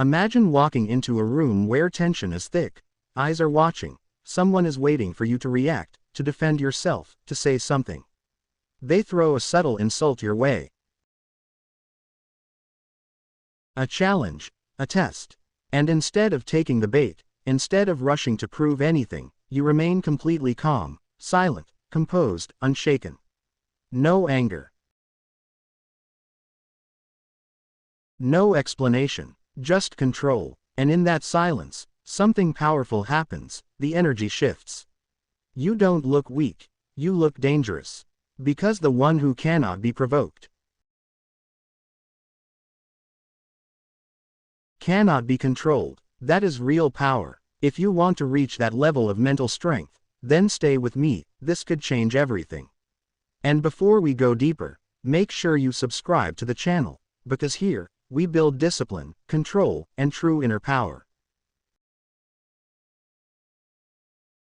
Imagine walking into a room where tension is thick. Eyes are watching. Someone is waiting for you to react, to defend yourself, to say something. They throw a subtle insult your way. A challenge, a test. And instead of taking the bait, instead of rushing to prove anything, you remain completely calm, silent, composed, unshaken. No anger. No explanation, just control. And in that silence, something powerful happens, the energy shifts. You don't look weak, you look dangerous. Because the one who cannot be provoked, cannot be controlled, that is real power. If you want to reach that level of mental strength, then stay with me, this could change everything. And before we go deeper, make sure you subscribe to the channel, because here, we build discipline, control, and true inner power.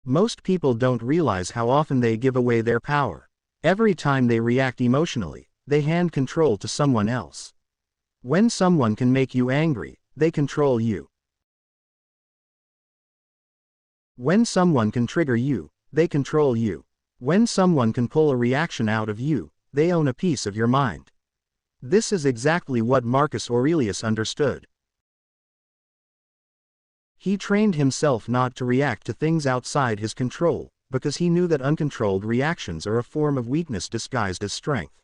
Most people don't realize how often they give away their power. Every time they react emotionally, they hand control to someone else. When someone can make you angry, they control you. When someone can trigger you, they control you. When someone can pull a reaction out of you, they own a piece of your mind. This is exactly what Marcus Aurelius understood. He trained himself not to react to things outside his control, because he knew that uncontrolled reactions are a form of weakness disguised as strength.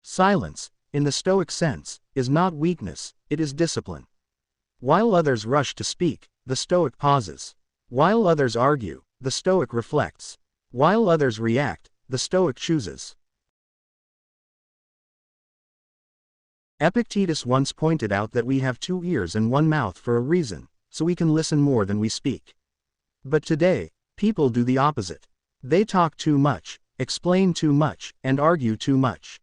Silence, in the Stoic sense, is not weakness, it is discipline. While others rush to speak, the Stoic pauses. While others argue, the Stoic reflects. While others react, the Stoic chooses. Epictetus once pointed out that we have 2 ears and 1 mouth for a reason, so we can listen more than we speak. But today, people do the opposite. They talk too much, explain too much, and argue too much.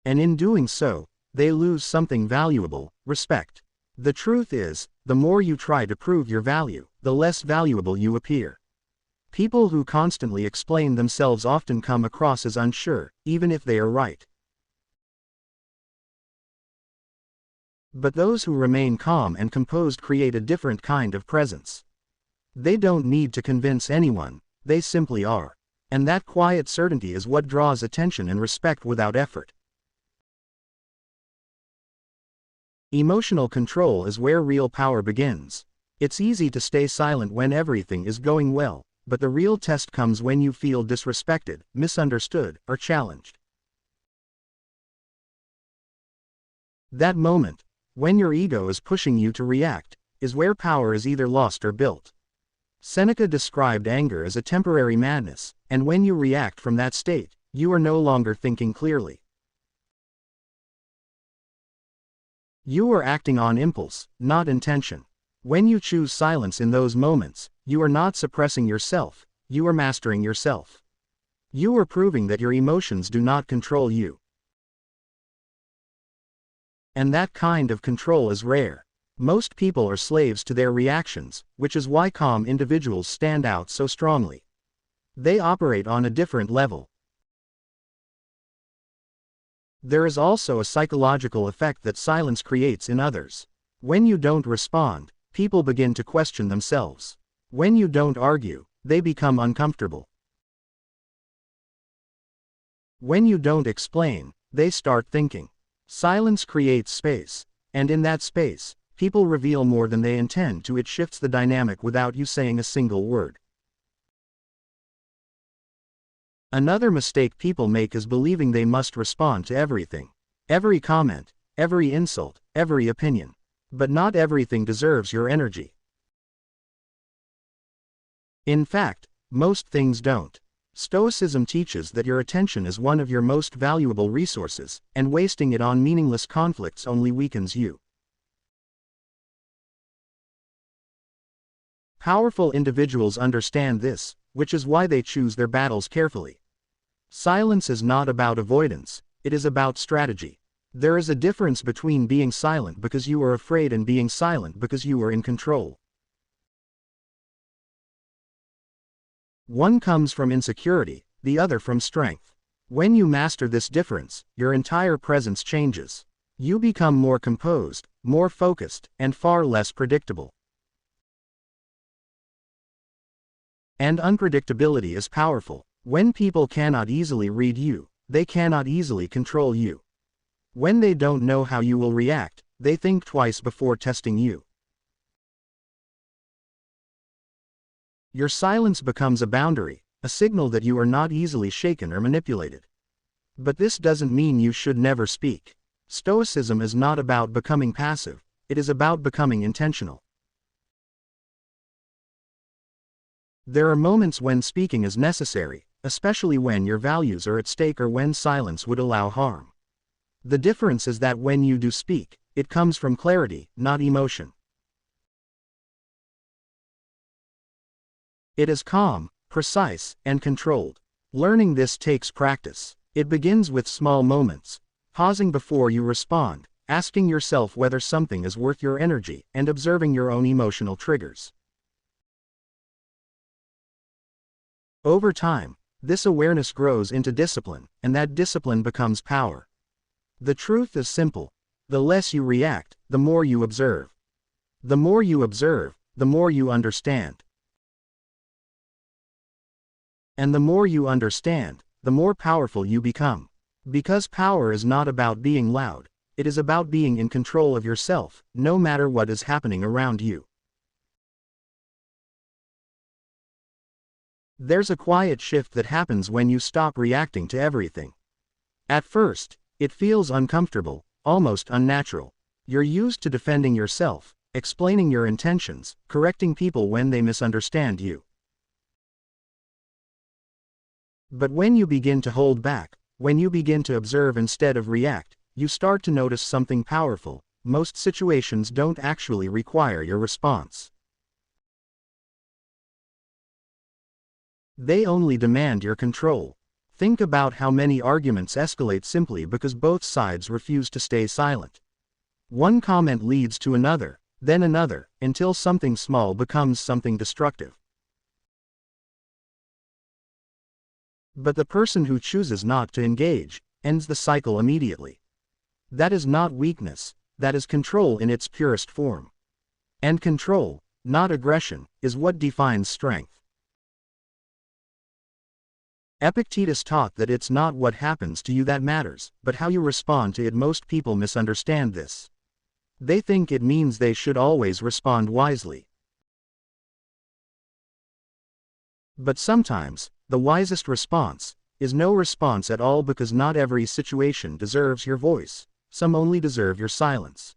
And in doing so, they lose something valuable, respect. The truth is, the more you try to prove your value, the less valuable you appear. People who constantly explain themselves often come across as unsure, even if they are right. But those who remain calm and composed create a different kind of presence. They don't need to convince anyone, they simply are. And that quiet certainty is what draws attention and respect without effort. Emotional control is where real power begins. It's easy to stay silent when everything is going well, but the real test comes when you feel disrespected, misunderstood, or challenged. That moment, when your ego is pushing you to react, is where power is either lost or built. Seneca described anger as a temporary madness, and when you react from that state, you are no longer thinking clearly. You are acting on impulse, not intention. When you choose silence in those moments, you are not suppressing yourself, you are mastering yourself. You are proving that your emotions do not control you. And that kind of control is rare. Most people are slaves to their reactions, which is why calm individuals stand out so strongly. They operate on a different level. There is also a psychological effect that silence creates in others. When you don't respond, people begin to question themselves. When you don't argue, they become uncomfortable. When you don't explain, they start thinking. Silence creates space, and in that space, people reveal more than they intend to. It shifts the dynamic without you saying a single word. Another mistake people make is believing they must respond to everything. Every comment, every insult, every opinion. But not everything deserves your energy. In fact, most things don't. Stoicism teaches that your attention is one of your most valuable resources, and wasting it on meaningless conflicts only weakens you. Powerful individuals understand this, which is why they choose their battles carefully. Silence is not about avoidance, it is about strategy. There is a difference between being silent because you are afraid and being silent because you are in control. One comes from insecurity, the other from strength. When you master this difference, your entire presence changes. You become more composed, more focused, and far less predictable. And unpredictability is powerful. When people cannot easily read you, they cannot easily control you. When they don't know how you will react, they think twice before testing you. Your silence becomes a boundary, a signal that you are not easily shaken or manipulated. But this doesn't mean you should never speak. Stoicism is not about becoming passive, it is about becoming intentional. There are moments when speaking is necessary, especially when your values are at stake or when silence would allow harm. The difference is that when you do speak, it comes from clarity, not emotion. It is calm, precise, and controlled. Learning this takes practice. It begins with small moments, pausing before you respond, asking yourself whether something is worth your energy, and observing your own emotional triggers. Over time, this awareness grows into discipline, and that discipline becomes power. The truth is simple. The less you react, the more you observe. The more you observe, the more you understand. And the more you understand, the more powerful you become. Because power is not about being loud, it is about being in control of yourself, no matter what is happening around you. There's a quiet shift that happens when you stop reacting to everything. At first, it feels uncomfortable, almost unnatural. You're used to defending yourself, explaining your intentions, correcting people when they misunderstand you. But when you begin to hold back, when you begin to observe instead of react, you start to notice something powerful. Most situations don't actually require your response. They only demand your control. Think about how many arguments escalate simply because both sides refuse to stay silent. One comment leads to another, then another, until something small becomes something destructive. But the person who chooses not to engage ends the cycle immediately. That is not weakness, that is control in its purest form. And control, not aggression, is what defines strength. Epictetus taught that it's not what happens to you that matters, but how you respond to it. Most people misunderstand this. They think it means they should always respond wisely. But sometimes, the wisest response is no response at all, because not every situation deserves your voice, some only deserve your silence.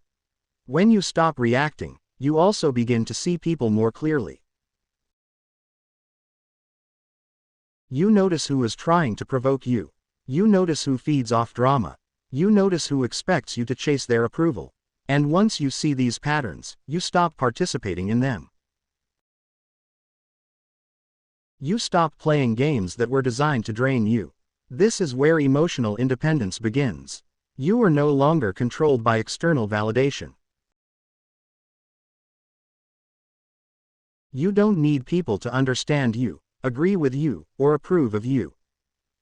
When you stop reacting, you also begin to see people more clearly. You notice who is trying to provoke you. You notice who feeds off drama. You notice who expects you to chase their approval. And once you see these patterns, you stop participating in them. You stop playing games that were designed to drain you. This is where emotional independence begins. You are no longer controlled by external validation. You don't need people to understand you, agree with you, or approve of you.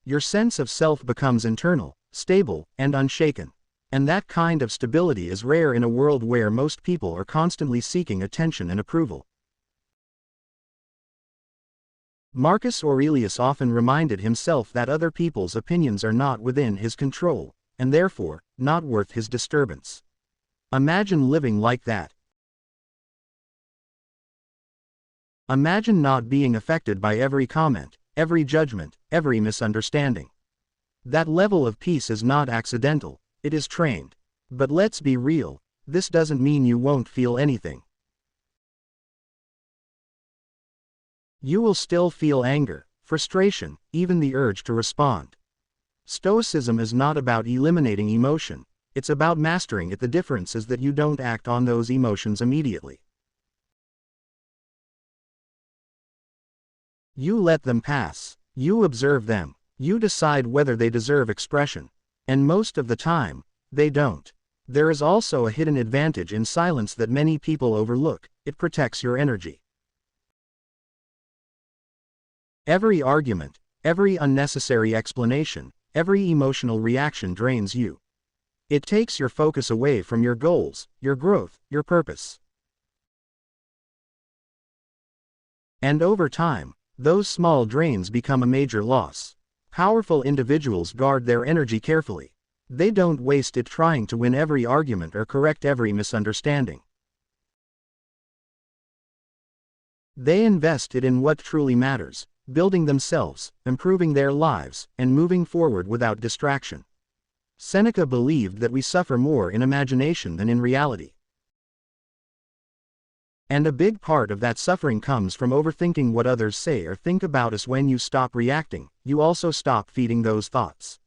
Your sense of self becomes internal, stable, and unshaken. And that kind of stability is rare in a world where most people are constantly seeking attention and approval. Marcus Aurelius often reminded himself that other people's opinions are not within his control, and therefore, not worth his disturbance. Imagine living like that. Imagine not being affected by every comment, every judgment, every misunderstanding. That level of peace is not accidental, it is trained. But let's be real, this doesn't mean you won't feel anything. You will still feel anger, frustration, even the urge to respond. Stoicism is not about eliminating emotion, it's about mastering it. The difference is that you don't act on those emotions immediately. You let them pass. You observe them. You decide whether they deserve expression. And most of the time, they don't. There is also a hidden advantage in silence that many people overlook. It protects your energy. Every argument, every unnecessary explanation, every emotional reaction drains you. It takes your focus away from your goals, your growth, your purpose. And over time, those small drains become a major loss. Powerful individuals guard their energy carefully. They don't waste it trying to win every argument or correct every misunderstanding. They invest it in what truly matters, building themselves, improving their lives, and moving forward without distraction. Seneca believed that we suffer more in imagination than in reality. And a big part of that suffering comes from overthinking what others say or think about us. When you stop reacting, you also stop feeding those thoughts.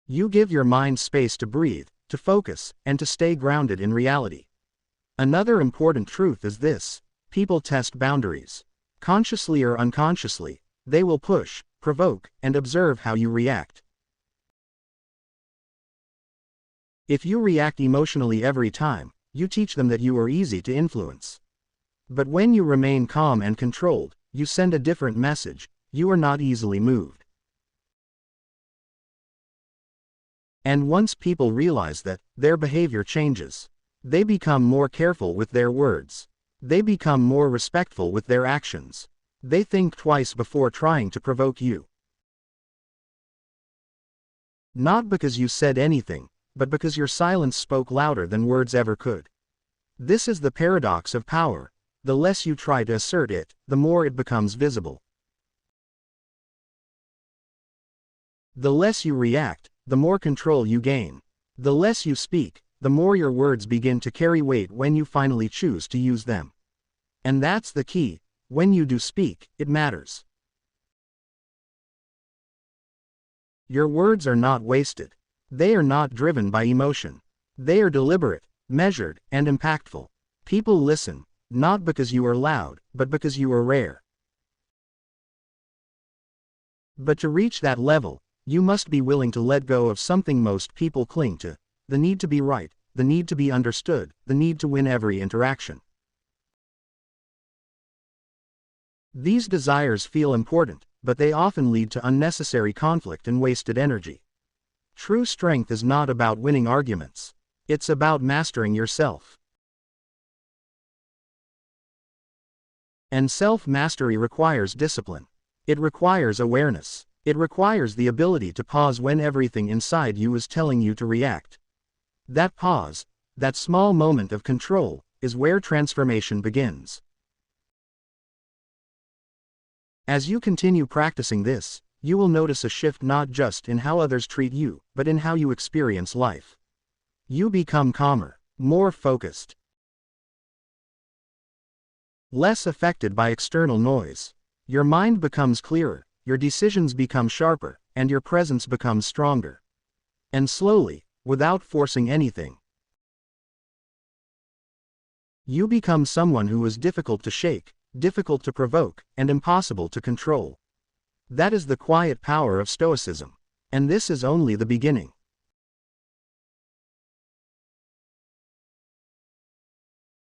You give your mind space to breathe, to focus, and to stay grounded in reality. Another important truth is this: people test boundaries. Consciously or unconsciously, they will push, provoke, and observe how you react. If you react emotionally every time, you teach them that you are easy to influence. But when you remain calm and controlled, you send a different message: you are not easily moved. And once people realize that, their behavior changes. They become more careful with their words. They become more respectful with their actions. They think twice before trying to provoke you. Not because you said anything, but because your silence spoke louder than words ever could. This is the paradox of power: the less you try to assert it, the more it becomes visible. The less you react, the more control you gain. The less you speak, the more your words begin to carry weight when you finally choose to use them. And that's the key: when you do speak, it matters. Your words are not wasted. They are not driven by emotion. They are deliberate, measured, and impactful. People listen, not because you are loud, but because you are rare. But to reach that level, you must be willing to let go of something most people cling to: the need to be right, the need to be understood, the need to win every interaction. These desires feel important, but they often lead to unnecessary conflict and wasted energy. True strength is not about winning arguments. It's about mastering yourself. And self-mastery requires discipline. It requires awareness. It requires the ability to pause when everything inside you is telling you to react. That pause, that small moment of control, is where transformation begins. As you continue practicing this, you will notice a shift not just in how others treat you, but in how you experience life. You become calmer, more focused, less affected by external noise. Your mind becomes clearer, your decisions become sharper, and your presence becomes stronger. And slowly, without forcing anything, you become someone who is difficult to shake, difficult to provoke, and impossible to control. That is the quiet power of Stoicism. And this is only the beginning.